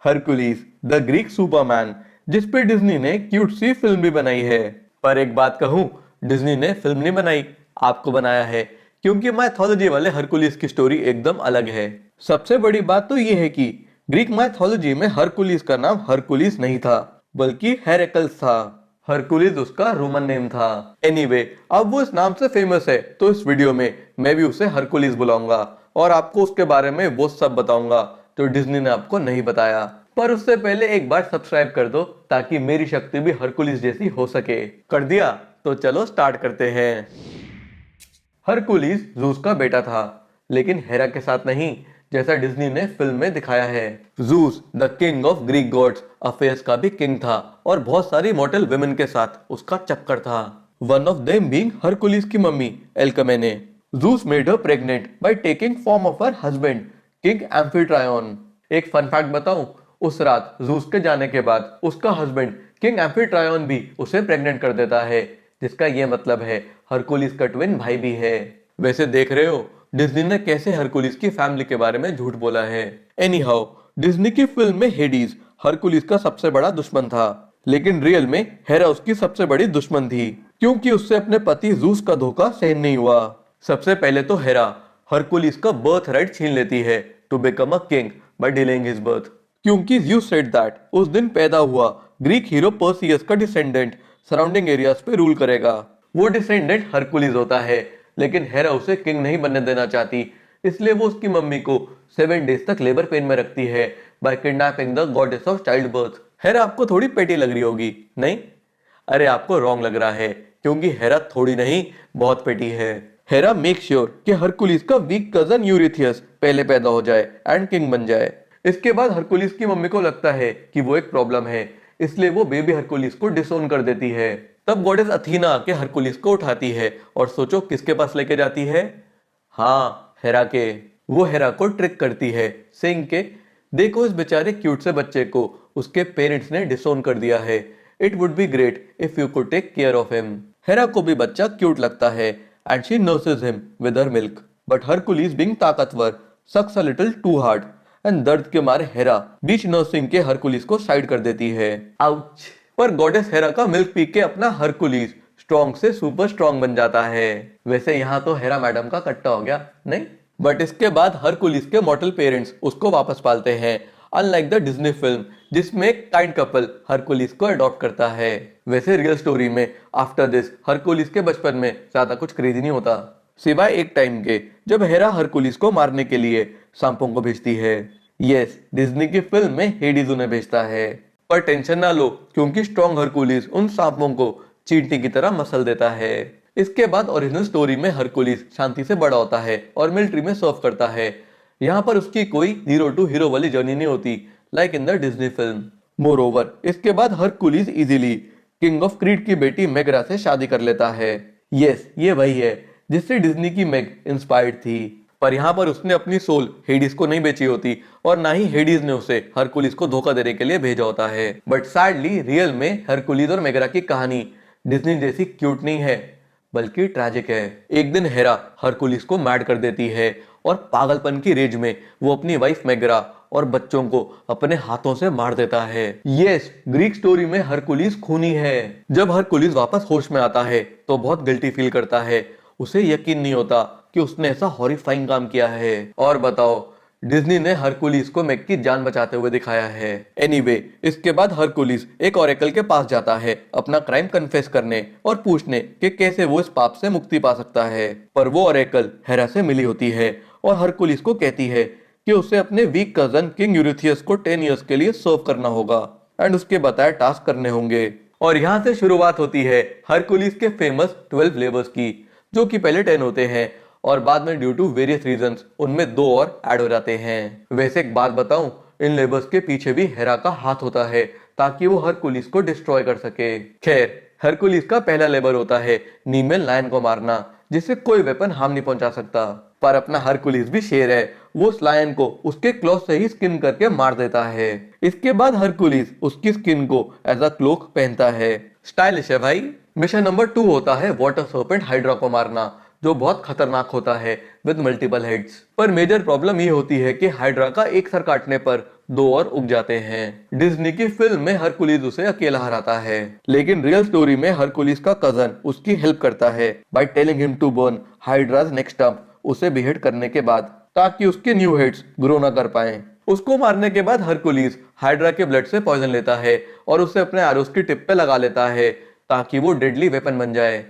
Hercules the Greek Superman, जिस पे Disney ने क्यूट सी फिल्म भी बनाई है। पर एक बात कहूँ, डिज्नी ने फिल्म नहीं बनाई, आपको बनाया है, क्योंकि माइथोलॉजी वाले हरकुलिस की स्टोरी एकदम अलग है। सबसे बड़ी बात तो ये है कि ग्रीक माइथोलॉजी में हरकुलिस का नाम हरकुलिस नहीं था, बल्कि हेरेकल्स था। हरकुलिस उसका रोमन नेम था। एनीवे, अब वो इस नाम से फेमस है, तो इस वीडियो में मैं भी उसे हरकुलिस बुलाऊंगा और आपको उसके बारे में वो सब बताऊंगा जो डिज्नी ने आपको नहीं बताया। पर उससे पहले एक बार सब्सक्राइब कर दो ताकि मेरी शक्ति भी हरकुलिस जैसी हो सके। कर दिया? तो चलो स्टार्ट करते हैं। हरकुलिस ज़ूस का बेटा था, लेकिन हेरा के साथ नहीं, जैसा डिज्नी ने फिल्म में दिखाया है। Zeus the king of Greek gods affairs का भी किंग था और बहुत सारी मॉडल वुमेन के साथ उसका चक्कर था। One of them being Hercules की मम्मी Alcmene. Zeus made her pregnant by taking form of her husband king Amphitryon. एक फन फैक्ट बताऊं, उस रात ज़ूस के जाने के बाद उसका हस्बैंड किंग एम्फिट्रायोन भी उसे प्रेग्नेंट कर देता है, जिसका ये मतलब है हरकुलिस का ट्विन भाई भी है। वैसे देख रहे हो डिज्नी ने कैसे हरकुलिस की फैमिली के बारे में झूठ बोला है। एनी हाउ, डिज्नी की फिल्म में हेडीज हरकुलिस का सबसे बड़ा दुश्मन था, लेकिन रियल में हेरा उसकी सबसे बड़ी दुश्मन थी, क्योंकि उससे अपने पति ज़ूस का धोखा सहन नहीं हुआ। सबसे पहले तो हेरा हरकुलिस का बर्थ राइट छीन लेती है to become a king by delaying his birth, क्योंकि ज़्यूस सेड दैट उस दिन पैदा हुआ ग्रीक हीरो पर्सियस का डिसेंडेंट सराउंडिंग एरियाज पे रूल करेगा। वो डिसेंडेंट हरकुलिस होता है, लेकिन हेरा उसे किंग नहीं बनने देना चाहती, इसलिए वो उसकी मम्मी को 7 डेज तक लेबर पेन में रखती है by kidnapping the goddess of child birth. Hera आपको थोड़ी पेटी लग रही होगी, नहीं? अरे आपको रॉन्ग लग रहा है, क्योंकि हेरा थोड़ी नहीं, बहुत पेटी है। हेरा मेक श्योर कि हरकुलिस का वीक कजन यूरिथियस पहले पैदा हो जाए एंड किंग बन जाए। इसके बाद हरकुलिस की मम्मी को लगता है कि वो एक प्रॉब्लम है, इसलिए वो बेबी हरकुलिस को डिसोन कर देती है। तब गॉडेस अथीना आके हरकुलिस को उठाती है और सोचो किसके पास लेके जाती है? हाँ, हेरा के। वो हेरा को ट्रिक करती है, सेइंग के देखो इस बेचारे क्यूट से बच्चे को उसके पेरेंट्स ने डिसोन कर दिया है, it would be great if you could take care of him. Hera को भी बच्चा क्यूट लगता है and she nurses him with her milk, but Hercules being ताकतवर sucks a little too hard and दर्द के मारे हेरा बीच नर्सिंग के हरकुलिस को साइड कर देती है। आउच! पर गॉडेस हेरा का मिल्क पी के अपना हरकुलिस स्ट्रॉन्ग से सुपर स्ट्रॉन्ग बन जाता है। वैसे यहाँ तो हेरा मैडम का कट्टा हो गया, नहीं? बट इसके बाद हरकुलिस के मॉर्टल पेरेंट्स उसको वापस पालते हैं, अनलाइक द डिज्नी फिल्म जिसमें एक काइंड कपल हरकुलिस को अडॉप्ट करता है। वैसे रियल स्टोरी में आफ्टर दिस हरकुलिस के बचपन में ज्यादा कुछ क्रेजी नहीं होता, सिवाय एक टाइम के जब हेरा हरकुलिस को मारने के लिए सांपों को भेजती है। यस, डिज्नी की फिल्म में हेडीज उन्हें भेजता है, पर टेंशन ना लो, क्योंकि स्ट्रॉन्ग हरकुलिस उन सांपों को चींटी की तरह मसल देता है। इसके बाद ओरिजिनल स्टोरी में हरकुलिस शांति से बड़ा होता है और मिलिट्री में सर्व करता है। यहाँ पर उसकी कोई जीरो टू हीरो वाली जर्नी नहीं होती, like in the Disney film. Moreover, इसके बाद Hercules easily king of Crete की बेटी मेगरा से शादी कर लेता है। यस, ये वही है जिससे डिज्नी की मेग इंस्पायर्ड थी, पर यहाँ पर उसने अपनी सोल हेडीज को नहीं बेची होती और ना ही हेडीज ने उसे हरकुलिस को धोखा देने के लिए भेजा होता है। बट सैडली रियल में हरकुलिस और मेगरा की कहानी डिज्नी जैसी क्यूट नहीं है, बल्कि ट्रैजिक है। एक दिन हेरा हरकुलिस को मैड कर देती है और पागलपन की रेज में वो अपनी वाइफ मेगरा और बच्चों को अपने हाथों से मार देता है। यस, ग्रीक स्टोरी में हरकुलिस खूनी है। जब हरकुलिस वापस होश में आता है तो बहुत गिल्टी फील करता है, उसे यकीन नहीं होता कि उसने ऐसा हॉरिफाइंग काम किया है। और बताओ, डिज्नी ने हरकुलिस को मेग की जान बचाते हुए दिखाया है। एनीवे, इसके बाद हरकुलिस एक ओरेकल के पास जाता है अपना क्राइम कन्फेस करने और पूछने कि कैसे वो इस पाप से मुक्ति पा सकता है। पर वो ओरेकल हेरा से मिली होती है और हरकुलिस को कहती है कि उसे अपने वीक कजन किंग यूरिथियस को 10 इयर्स के लिए सर्व करना होगा एंड उसके बताए टास्क करने होंगे। और यहाँ से शुरुआत होती है हरकुलिस के फेमस 12 लेबर्स की, जो कि पहले 10 होते हैं और बाद में ड्यू टू वेरियस रीजंस उनमें 2 और ऐड हो जाते हैं। वैसे एक बात बताऊं, इन लेबर्स के पीछे भी हेरा का हाथ होता है ताकि वो हरकुलिस को डिस्ट्रॉय कर सके। खैर, हरकुलिस का पहला लेबर होता है नीमेल लायन को मारना, जिससे कोई वेपन हार्म नहीं पहुंचा सकता। पर अपना हरकुलिस भी शेर है, वो उस लायन को उसके क्लॉथ से ही स्किन करके मार देता है। इसके बाद हरकुलिस उसकी स्किन को एज अ क्लोक पहनता है। स्टाइलिश है भाई। मिशन नंबर 2 होता है वाटर सर्पेंट हाइड्रा को मारना, जो बहुत खतरनाक होता है विद मल्टीपल हेड्स। पर मेजर प्रॉब्लम ये होती है कि हाइड्रा का एक सर काटने पर दो और उग जाते हैं। डिज्नी की फिल्म में हरकुलिस उसे अकेला हराता है, लेकिन रियल स्टोरी में हरकुलिस का कजन उसकी हेल्प करता है by telling him to burn Hydra's next stump, उसे बिहेड करने के बाद, ताकि उसके न्यू हेड्स ग्रो ना कर पाए। उसको मारने के बाद हरकुलिस हाइड्रा के ब्लड से पॉइजन लेता है और उसे अपने एरोस की टिप पे लगा लेता है ताकि वो डेडली वेपन बन जाए।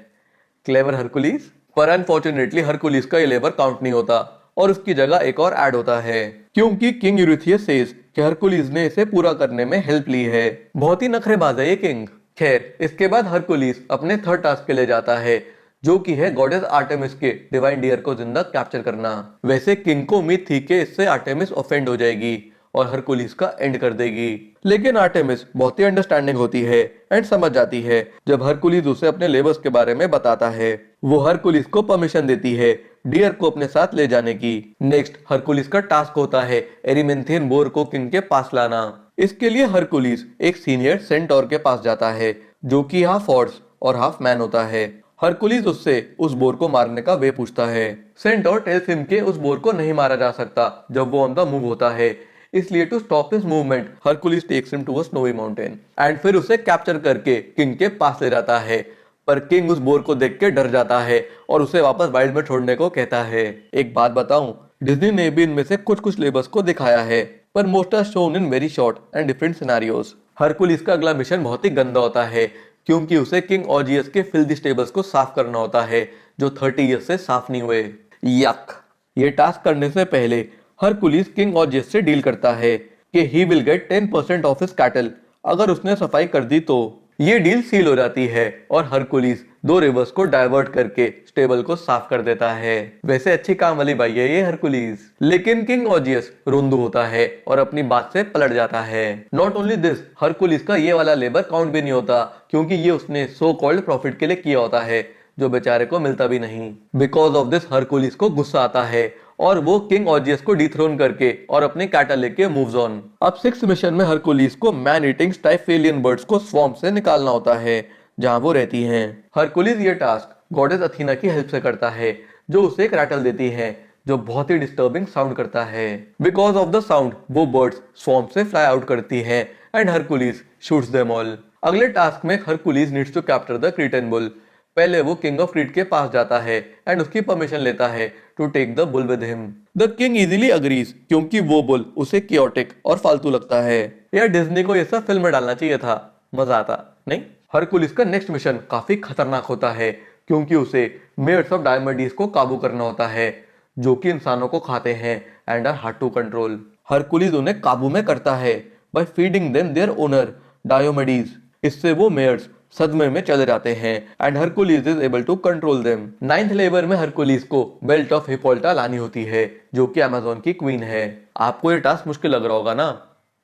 Clever Hercules. पर अनफॉर्चुनेटली हरकुलिस का ये लेबर काउंट नहीं होता और उसकी जगह एक और ऐड होता है, क्योंकि किंग यूरिथियस सेज कि हरकुलिस ने इसे पूरा करने में हेल्प ली है। बहुत ही नखरेबाज है ये किंग। खैर, इसके बाद हरकुलिस अपने थर्ड टास्क के लिए जाता है, जो कि है गॉडेस आर्टेमिस के डिवाइन डियर को जिंदा कैप्चर करना। वैसे किंग को उम्मीद थी कि इससे आर्टेमिस ऑफेंड हो जाएगी और हरकुलिस का एंड कर देगी, लेकिन आर्टेमिस बहुत ही अंडरस्टैंडिंग होती है एंड समझ जाती है जब हरकुलिस उसे अपने लेबर्स के बारे में बताता है। वो हरकुलिस को परमिशन देती है डियर को अपने साथ ले जाने की। नेक्स्ट हरकुलिस का टास्क होता है एरिमेंथियन बोर को किंग के पास लाना। इसके लिए हरकुलिस एक सीनियर सेंटोर के पास जाता है, जो कि हाफ हॉर्स और हाफ मैन होता है। हरकुलिस उससे उस बोर को मारने का वे पूछता है। सेंटोर टेल्स हिम के उस बोर को नहीं मारा जा सकता जब वो ऑन द मूव होता है, इसलिए to stop his movement Hercules takes him to a snowy mountain and फिर उसे कैप्चर करके किंग के पास ले जाता है। पर किंग उस बोर को देख के डर जाता है और उसे वापस वाइल्ड में छोड़ने को कहता है। एक बात बताऊं, डिज्नी ने भी इनमें से कुछ कुछ लेबर्स को दिखाया है, पर most are shown in very short and different scenarios. Hercules का अगला मिशन बहुत ही गंदा होता है, क्योंकि उसे किंग ऑजियस के फिल्दी स्टेबल्स को साफ करना होता है, जो 30 ईयर्स से साफ नहीं हुए। यक। ये टास्क करने से पहले हरकुलिस किंग ऑजियस से डील करता है कि he will get 10% of his cattle अगर उसने सफाई कर दी तो। ये डील सील हो जाती है और हरकुलिस 2 रिवर्स को डाइवर्ट करके स्टेबल को साफ कर देता है। वैसे अच्छी काम वाली बाई है ये हरकुलिस। लेकिन किंग ऑजियस रोंदू होता है और अपनी बात से पलट जाता है। नॉट ओनली दिस, हरकुलिस का ये वाला लेबर काउंट भी नहीं होता, क्योंकि ये उसने सो कॉल्ड प्रॉफिट के लिए किया होता है, जो बेचारे को मिलता भी नहीं। बिकॉज ऑफ दिस हरकुलिस को गुस्सा आता है और वो किंग ऑजियस को डिथ्रोन करके और अपने कैटल लेके मूव्स ऑन। अब 6th मिशन में हरकुलिस को मैन ईटिंग स्टाइफेलियन बर्ड्स को स्वॉम्प से निकालना होता है, जहां वो रहती हैं। हरकुलिस ये टास्क गॉडेस अथीना की हेल्प से करता है, जो उसे एक रैटल देती है जो बहुत ही डिस्टर्बिंग साउंड करता है। बिकॉज ऑफ द साउंड वो बर्ड्स स्वॉम्प से फ्लाई आउट करती हैं and Hercules shoots them all. अगले टास्क में Hercules needs to capture the Cretan bull. पहले वो किंग ऑफ क्रीट के पास जाता है एंड उसकी परमिशन लेता है to take the bull with him. The king easily agrees, क्योंकि वो बुल उसे क्योटिक और फालतू लगता है। यार डिज्नी को ये सब फिल्म में डालना चाहिए था, मजा आता नहीं। हरकुलिस का नेक्स्ट मिशन काफी खतरनाक होता है, क्योंकि उसे मेयर्स ऑफ डायमंडीज को काबू करना होता है, जो कि इंसानों को खाते हैं and are hard to control. Hercules उन्हें काबू में करता है by feeding them their owner Diomedes. इससे वो मेयर्स सदमे में चले जाते हैं and Hercules is able to control them. 9th labour में हरकुलिस को बेल्ट ऑफ हिपोल्टा लानी होती है, जो कि अमेज़न की क्वीन है। आपको ये टास्क मुश्किल लग रहा होगा ना,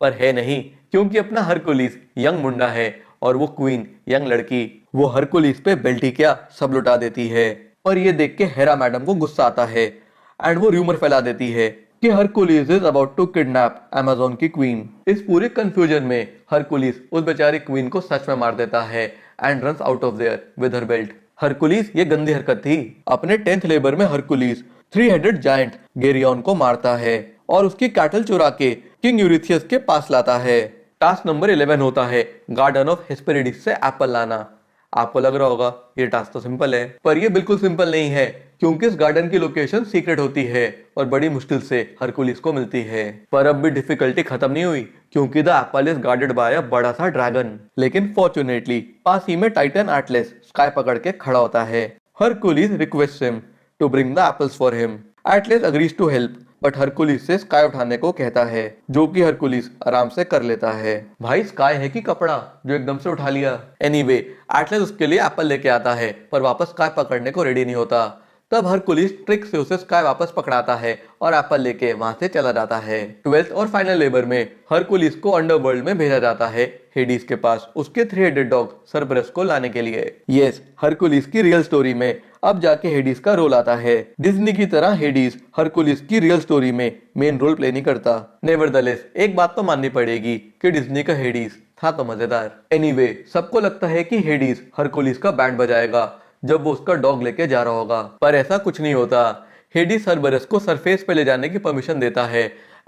पर है नहीं, क्योंकि अपना हरकुलिस यंग मुंडा है और वो क्वीन यंग लड़की। वो हरकुलिस पे बेल्ट ही क्या सब लुटा देती है और ये देख के हेरा मैडम को गुस्सा आता है एंड वो रूमर फैला देती है कि Hercules is about to kidnap Amazon की क्वीन। इस पूरे कंफ्यूजन में हरकुलिस उस बेचारी क्वीन को सच में मार देता है and runs out of their with her belt. Hercules ये गंदी हरकत थी। अपने 10th लेबर में हरकुलिस 3-हेडेड जायंट गेरियन को मारता है और उसकी कैटल चुरा के किंग यूरिथियस के पास लाता है। टास्क नंबर 11 होता है गार्डन ऑफ हेस्पेरिडिस से एप्पल लाना। आपको लग रहा होगा ये टास्क तो सिंपल है, पर ये बिल्कुल सिंपल नहीं है, क्योंकि इस गार्डन की लोकेशन सीक्रेट होती है और बड़ी मुश्किल से हरकुलिस को मिलती है। पर अब भी डिफिकल्टी खत्म नहीं हुई, क्योंकि the apple is guarded by a बड़ा सा ड्रैगन। लेकिन फॉर्चुनेटली पास ही में टाइटन एटलस स्काई पकड़ के खड़ा होता है। Hercules request him to bring the apples for him. Atlas agrees to help, but Hercules से स्काई उठाने को कहता है, जो कि हरकुलिस आराम से कर लेता है। भाई स्काई है कि कपड़ा जो एकदम से उठा लिया। एनीवे, एटलस उसके लिए एप्पल लेके आता है, पर वापस स्काई पकड़ने को रेडी नहीं होता। तब हरकुलिस ट्रिक से उसे स्काई वापस पकड़ाता है और एप्पल लेके वहां से चला जाता है। 12th और फाइनल लेबर में हरकुलिस को अंडरवर्ल्ड में भेजा जाता है हेडीज के पास, उसके 3-हेडेड डॉग सरबरस को लाने के लिए। यस, हरकुलिस की रियल स्टोरी में अब जाके हेडीज का रोल आता है। डिज्नी की तरह हेडीज हरकुलिस की रियल स्टोरी में मेन रोल प्ले नहीं करता। नेवरदलेस एक बात तो माननी पड़ेगी कि डिज्नी का हेडीज था तो मजेदार। एनीवे, सबको लगता है कि हेडीज हरकुलिस का बैंड बजाएगा जब वो उसका डॉग लेके जा रहा होगा, पर ऐसा कुछ नहीं होता। हेडीज सरबरस को सरफेस पे ले जाने की परमिशन देता है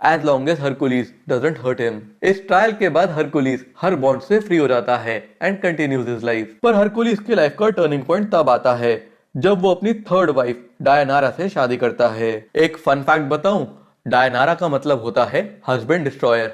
as long as Hercules doesn't hurt him. इस ट्रायल के बाद हरकुलिस हर बॉन्ड से फ्री हो जाता है एंड कंटिन्यूज हिज लाइफ। पर हरकुलिस की लाइफ का टर्निंग पॉइंट तब आता है जब वो अपनी थर्ड वाइफ डायनारा से शादी करता है। एक फन फैक्ट बताऊं, डायनारा का मतलब होता है हस्बैंड डिस्ट्रॉयर।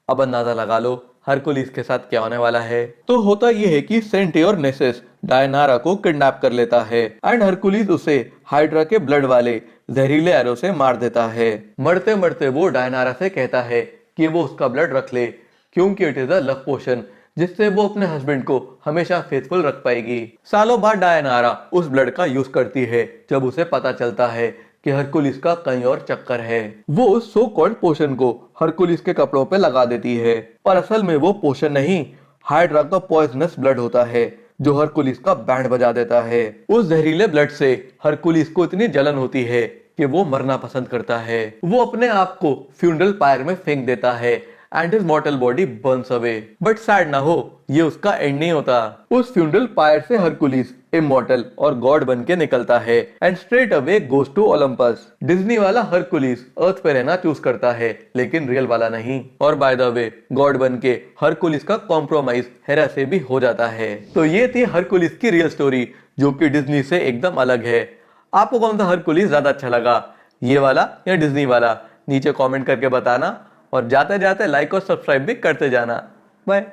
अब अंदाजा लगा लो हरकुलिस के साथ क्या होने वाला है। तो होता यह है कि सेंटियोर नेसेस डायनारा को किडनैप कर लेता है एंड हरकुलिस उसे हाइड्रा के ब्लड वाले जहरीले एरो से मार देता है। मरते मरते वो डायनारा से कहता है कि वो उसका ब्लड रख ले क्योंकि it is a love potion जिससे वो अपने हस्बैंड को हमेशा फेथफुल रख पाएगी। सालों बाद डायनारा उस ब्लड का यूज करती है जब उसे पता चलता है कि हरकुलिस का कहीं और चक्कर है। वो उस सो कॉल्ड पोशन को हरकुलिस के कपड़ों पे लगा देती है, पर असल में वो पोशन नहीं, हाइड्रा का पॉइजनस ब्लड होता है जो हरकुलिस का बैंड बजा देता है। उस जहरीले ब्लड से हरकुलिस को इतनी जलन होती है कि वो मरना पसंद करता है। वो अपने आप को फ्यूनरल पायर में फेंक देता है and his mortal body burns away. But sad ना हो, ये उसका एंड नहीं होता। उस फ्यूनरल पायर से हरकुलिस इमॉर्टल और गॉड बन के निकलता है and straight away goes to Olympus. Disney वाला हरकुलिस अर्थ पे रहना चूज करता है लेकिन रियल वाला नहीं। और बाय द वे गॉड बन के हरकुलिस का कॉम्प्रोमाइज हेरा से भी हो जाता है। तो ये थी हरकुलिस की रियल स्टोरी जो कि डिज्नी से एकदम अलग है। आपको कौन सा हरकुलिस ज्यादा अच्छा लगा, ये वाला या डिज्नी वाला? नीचे कमेंट करके बताना और जाते जाते लाइक और सब्सक्राइब भी करते जाना। बाय।